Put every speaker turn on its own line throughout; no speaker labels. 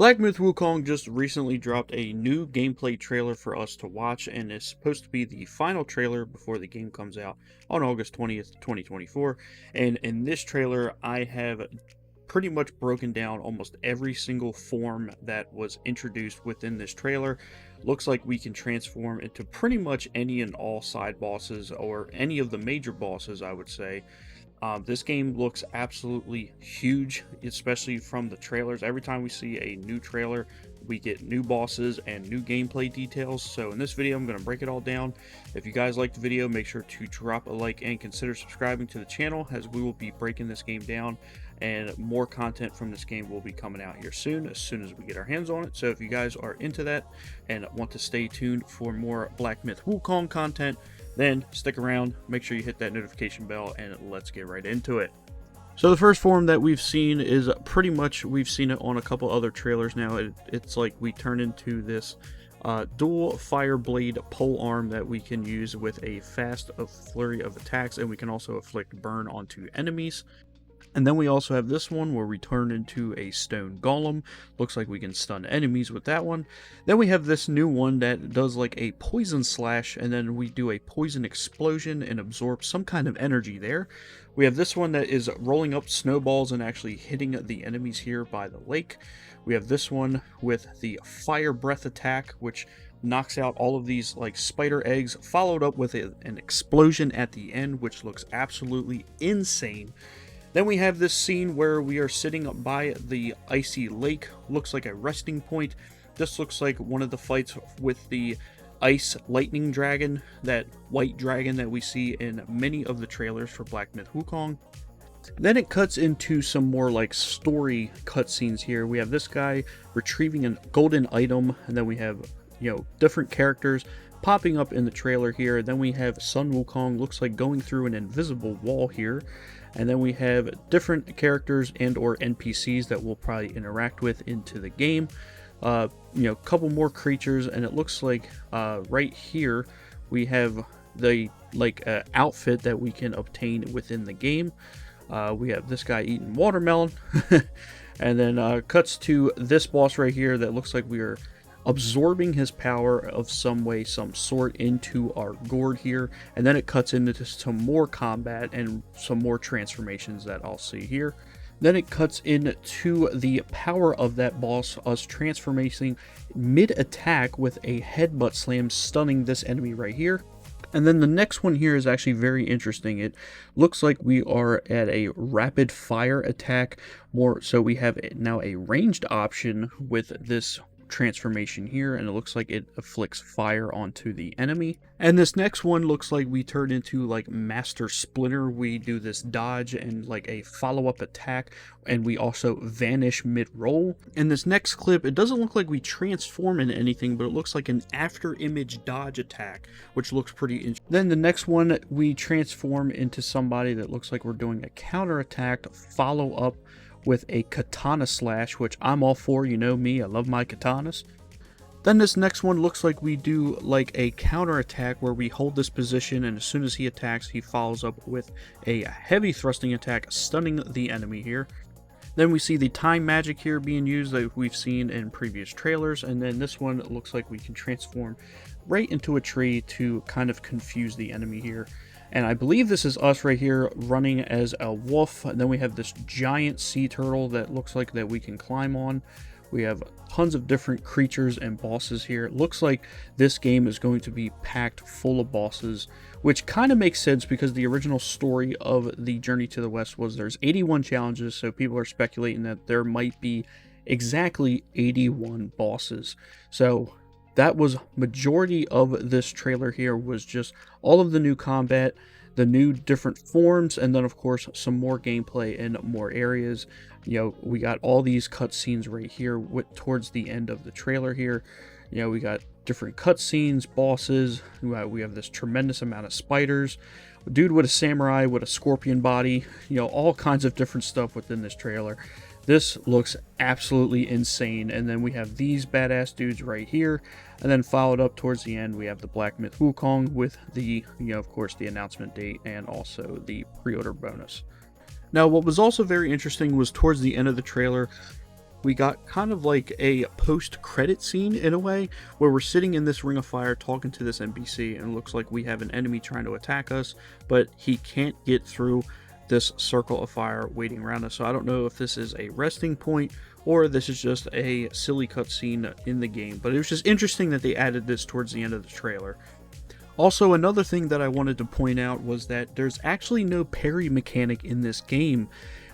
Black Myth Wukong just recently dropped a new gameplay trailer for us to watch, and it's supposed to be the final trailer before the game comes out on August 20th, 2024. And in this trailer, I have pretty much broken down almost every single form that was introduced within this trailer. Looks like we can transform into pretty much any and all side bosses, or any of the major bosses, I would say. This game looks absolutely huge, especially from the trailers. Every time we see a new trailer, we get new bosses and new gameplay details. So in this video, I'm going to break it all down. If you guys liked the video, make sure to drop a like and consider subscribing to the channel, as we will be breaking this game down, and more content from this game will be coming out here soon as we get our hands on it. So if you guys are into that and want to stay tuned for more Black Myth Wukong content, then stick around, make sure you hit that notification bell, and let's get right into it. So the first form that we've seen is pretty much, we've seen it on a couple other trailers now. It's like we turn into this dual fire blade pole arm that we can use with a fast flurry of attacks, and we can also inflict burn onto enemies. And then we also have this one where we turn into a stone golem. Looks like we can stun enemies with that one. Then we have this new one that does like a poison slash, and then we do a poison explosion and absorb some kind of energy there. We have this one that is rolling up snowballs and actually hitting the enemies here by the lake. We have this one with the fire breath attack, which knocks out all of these like spider eggs, followed up with an explosion at the end, which looks absolutely insane. Then we have this scene where we are sitting by the icy lake. Looks like a resting point. This looks like one of the fights with the ice lightning dragon, that white dragon that we see in many of the trailers for Black Myth Wukong. Then it cuts into some more like story cutscenes here. We have this guy retrieving a golden item, and then we have, different characters popping up in the trailer here. Then we have Sun Wukong, looks like going through an invisible wall here. And then we have different characters and or NPCs that we'll probably interact with into the game. Couple more creatures, and it looks like right here we have the outfit that we can obtain within the game. We have this guy eating watermelon, and then cuts to this boss right here that looks like we are absorbing his power of some way, some sort, into our gourd here. And then it cuts into some more combat and some more transformations that I'll see here. Then it cuts into the power of that boss, us transforming mid-attack with a headbutt slam, stunning this enemy right here. And then the next one here is actually very interesting. It looks like we are at a rapid fire attack more, so we have now a ranged option with this transformation here, and it looks like it afflicts fire onto the enemy. And this next one looks like we turn into like Master Splinter. We do this dodge and like a follow-up attack, and we also vanish mid-roll. In this next clip, it doesn't look like we transform into anything, but it looks like an after image dodge attack, which looks pretty interesting. Then the next one, we transform into somebody that looks like we're doing a counter attack, follow up with a katana slash, which I'm all for. You know me, I love my katanas. Then this next one looks like we do like a counter attack where we hold this position, and as soon as he attacks, he follows up with a heavy thrusting attack, stunning the enemy here. Then we see the time magic here being used that we've seen in previous trailers, and then this one looks like we can transform right into a tree to kind of confuse the enemy here. And I believe this is us right here running as a wolf. And then we have this giant sea turtle that looks like that we can climb on. We have tons of different creatures and bosses here. It looks like this game is going to be packed full of bosses, which kind of makes sense because the original story of the Journey to the West was there's 81 challenges, so people are speculating that there might be exactly 81 bosses. So that was majority of this trailer here, was just all of the new combat, the new different forms, and then of course some more gameplay in more areas. We got all these cutscenes right here towards the end of the trailer here. We got different cutscenes, bosses. We have this tremendous amount of spiders, a dude with a samurai with a scorpion body, all kinds of different stuff within this trailer. This looks absolutely insane. And then we have these badass dudes right here. And then followed up towards the end, we have the Black Myth Wukong with the, of course, the announcement date and also the pre-order bonus. Now, what was also very interesting was towards the end of the trailer, we got kind of like a post-credit scene in a way, where we're sitting in this ring of fire talking to this NPC, and it looks like we have an enemy trying to attack us, but he can't get through this circle of fire waiting around us. So I don't know if this is a resting point or this is just a silly cutscene in the game, but it was just interesting that they added this towards the end of the trailer. Also, another thing that I wanted to point out was that there's actually no parry mechanic in this game.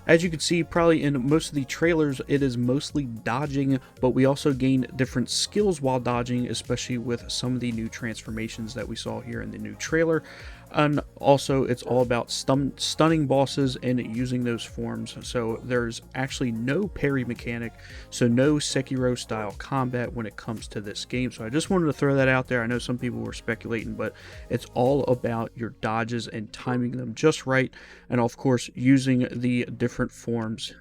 As you can see, probably in most of the trailers, it is mostly dodging, but we also gain different skills while dodging, especially with some of the new transformations that we saw here in the new trailer. And also, it's all about stunning bosses and using those forms. So there's actually no parry mechanic, so no Sekiro style combat when it comes to this game. So I just wanted to throw that out there. I know some people were speculating, but it's all about your dodges and timing them just right, and of course using the different forms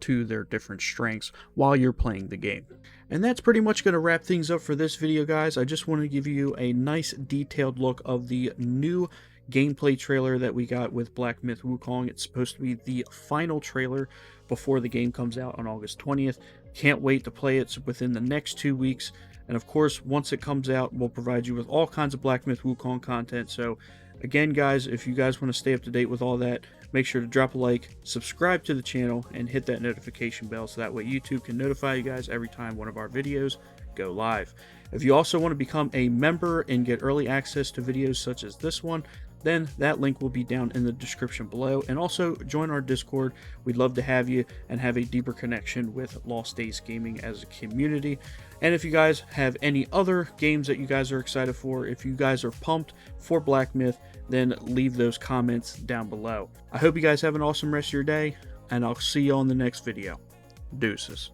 to their different strengths while you're playing the game. And that's pretty much going to wrap things up for this video, guys. I just want to give you a nice detailed look of the new gameplay trailer that we got with Black Myth Wukong. It's supposed to be the final trailer before the game comes out on August 20th. Can't wait to play it within the next 2 weeks. And of course, once it comes out, we'll provide you with all kinds of Black Myth Wukong content. So again, guys, if you guys want to stay up to date with all that, make sure to drop a like, subscribe to the channel, and hit that notification bell so that way YouTube can notify you guys every time one of our videos go live. If you also want to become a member and get early access to videos such as this one, then that link will be down in the description below. And also join our Discord. We'd love to have you and have a deeper connection with Lost Days Gaming as a community. And if you guys have any other games that you guys are excited for, if you guys are pumped for Black Myth, then leave those comments down below. I hope you guys have an awesome rest of your day, and I'll see you on the next video. Deuces.